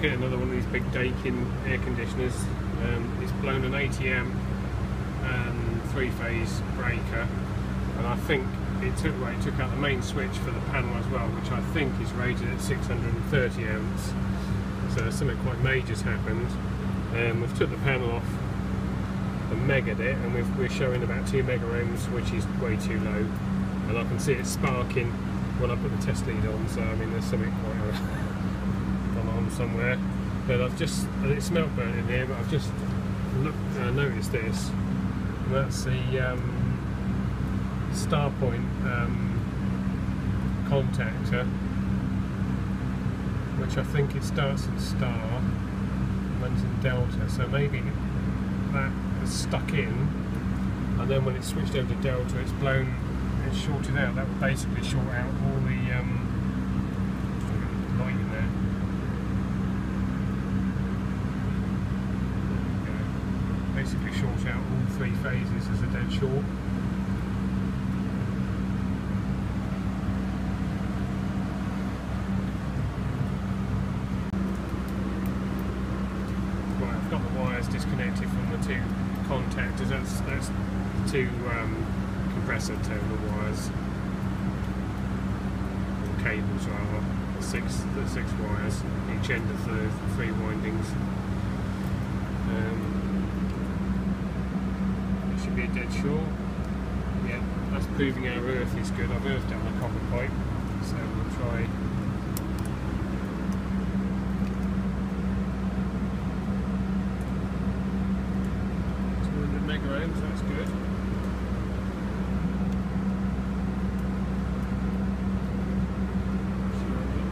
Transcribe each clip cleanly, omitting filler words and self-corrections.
looking at another one of these big Daikin air conditioners. It's blown an 80 amp 3-phase breaker, and I think it took out the main switch for the panel as well, which I think is rated at 630 amps. So something quite major's happened. We've took the panel off and measured it, and we're showing about 2 mega ohms, which is way too low. And I can see it sparking when I put the test lead on. So I mean, there's something quite gone on somewhere. But it smelt burnt in here. But I've just noticed this, and that's the star point contactor, which I think it starts in star, runs in delta, so maybe that is stuck in, and then when it's switched over to delta, it's blown and shorted out. That would basically short out all the light in there. Basically short out all 3 phases as a dead short. Disconnected from the 2 contactors. That's the 2 compressor terminal wires, or cables rather. The six wires, each end of the 3 windings. It should be a dead short. Yeah, that's proving our earth is good. I've earthed it on a copper pipe, so we'll try. 200 mega ohms, that's good.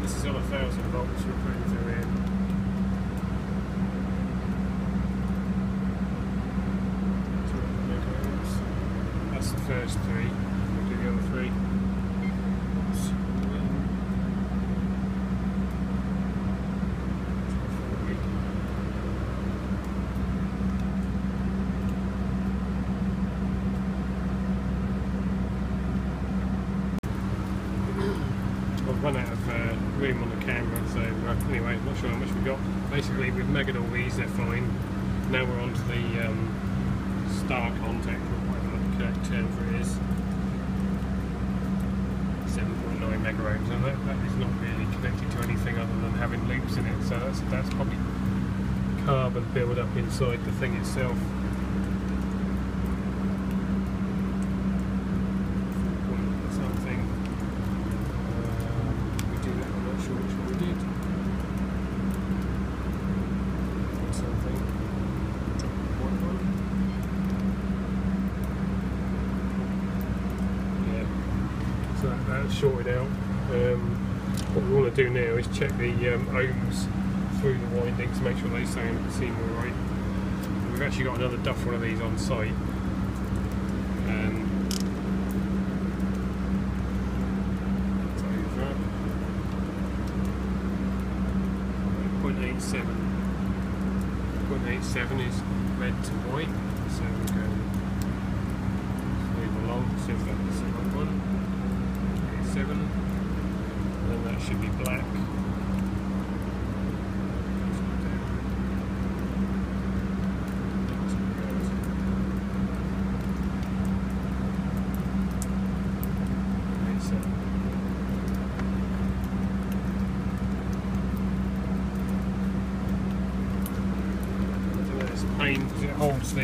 This is on 1000 volts we're putting through here. That's the first 3. We'll do the other 3. I've run out of room on the camera, so anyway, I'm not sure how much we've got. Basically, we've measured all these, they're fine. Now we're on to the star contactor, or whatever the correct term for it is. 7.9 mega ohms, and that is not really connected to anything other than having loops in it, so that's probably carbon build up inside the thing itself. So that's shorted out. What we want to do now is check the ohms through the windings, make sure they seem alright. We've actually got another duff one of these on site. 0.87 is red to white, so we're going to move along, see if that's the right one. 0.87, then that should be black. Because it holds the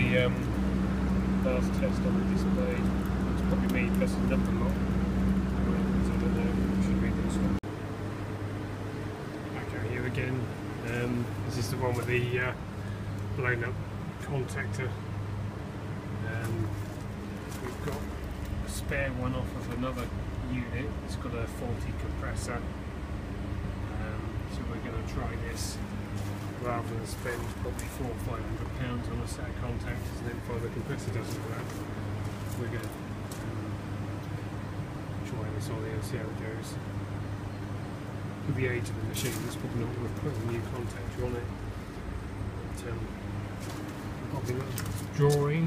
last test on the display. It's probably me pressing the number lock. I don't know, should read this one. Okay, here again. This is the one with the blown up contactor. We've got a spare one off of another unit. It's got a faulty compressor. So we're going to try this, rather than spend probably £400 or £500 on a set of contactors and then find the compressor doesn't work. We're going to try this on here and see how it goes. With the age of the machine, it's probably not worth putting a new contactor on it. But I've got the little drawing,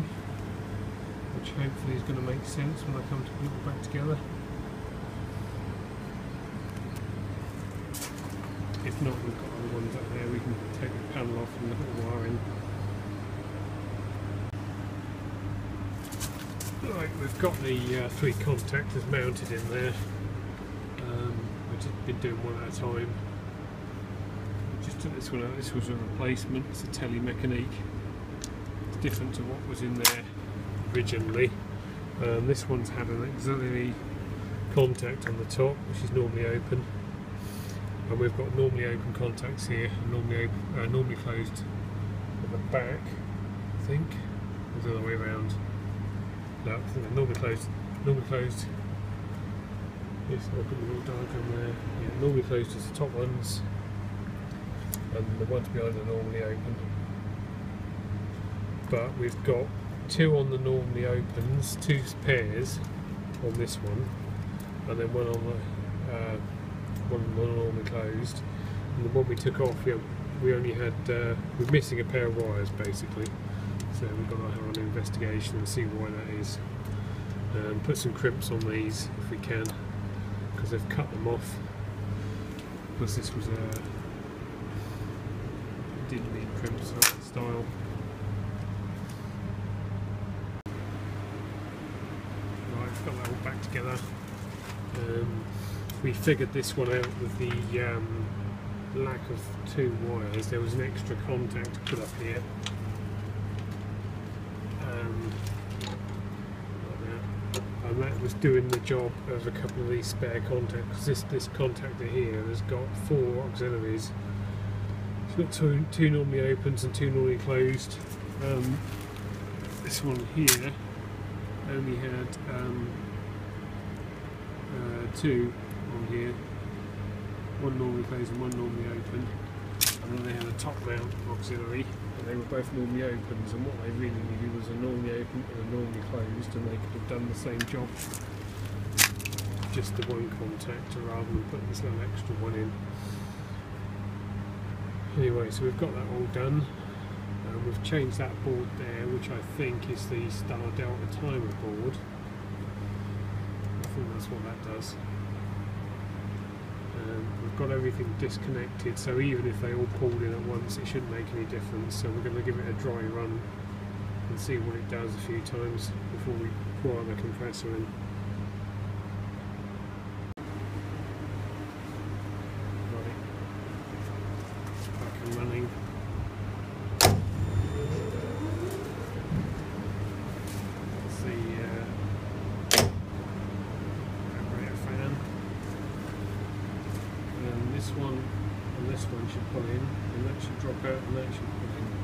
which hopefully is going to make sense when I come to put it back together. If not, we've got other ones up there. We can take the panel off and look at the wiring. Right, we've got the 3 contactors mounted in there. We've just been doing one at a time. We just took this one out. This was a replacement. It's a Telemechanique. It's different to what was in there originally. This one's had an auxiliary contact on the top, which is normally open, and we've got normally open contacts here, and normally closed at the back. I think it's the other way around. No, I think they're normally closed. Normally closed. Yes, I'll put the little diagram there. Yeah, normally closed as the top ones, and the ones behind are normally open. But we've got 2 on the normally opens, 2 pairs on this one, and then one on the one normally closed. And the one we took off, we only had we're missing a pair of wires basically. So we've got to have an investigation and see why that is. Put some crimps on these if we can, because they've cut them off. Plus this was didn't need crimps on that style. Right, we've got that all back together. We figured this one out with the lack of 2 wires. There was an extra contact put up here. And that was doing the job of a couple of these spare contacts. This contactor here has got 4 auxiliaries. It's got 2 normally opens and 2 normally closed. This one here only had 2 on here, 1 normally closed and 1 normally open, and then they had a top mount auxiliary, and they were both normally opens, and what they really needed was a normally open and a normally closed, and they could have done the same job, just the 1 contactor rather than putting this little extra one in. Anyway, so we've got that all done. We've changed that board there, which I think is the Star Delta timer board. I think that's what that does. We've got everything disconnected, so even if they all pulled in at once, it shouldn't make any difference. So we're going to give it a dry run and see what it does a few times before we wire the compressor in. Right, back and running. This one and this one should pull in, and that should drop out, and that should pull in.